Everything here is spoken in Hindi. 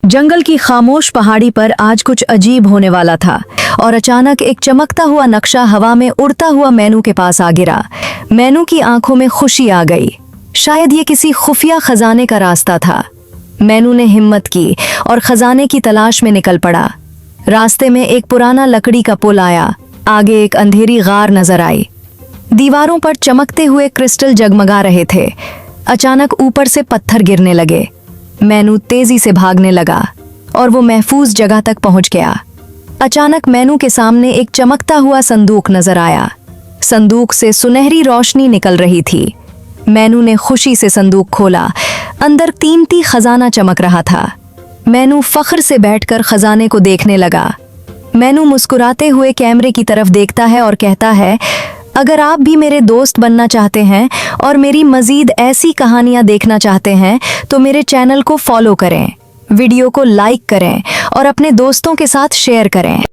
जंगल की खामोश पहाड़ी पर आज कुछ अजीब होने वाला था और अचानक एक चमकता हुआ नक्शा हवा में उड़ता हुआ मैनू के पास आ गिरा। मैनू की आंखों में खुशी आ गई। शायद ये किसी खुफिया खजाने का रास्ता था। मैनू ने हिम्मत की और खजाने की तलाश में निकल पड़ा। रास्ते में एक पुराना लकड़ी का पुल आया। आगे एक अंधेरी गार नजर आई। दीवारों पर चमकते हुए क्रिस्टल जगमगा रहे थे। अचानक ऊपर से पत्थर गिरने लगे। मैनू तेजी से भागने लगा और वो महफूज जगह तक पहुंच गया। अचानक मैनू के सामने एक चमकता हुआ संदूक नजर आया। संदूक से सुनहरी रोशनी निकल रही थी। मैनू ने खुशी से संदूक खोला। अंदर कीमती खजाना चमक रहा था। मैनू फख्र से बैठकर खजाने को देखने लगा। मैनू मुस्कुराते हुए कैमरे की तरफ देखता है और कहता है, अगर आप भी मेरे दोस्त बनना चाहते हैं और मेरी मजीद ऐसी कहानियां देखना चाहते हैं तो मेरे चैनल को फॉलो करें, वीडियो को लाइक करें और अपने दोस्तों के साथ शेयर करें।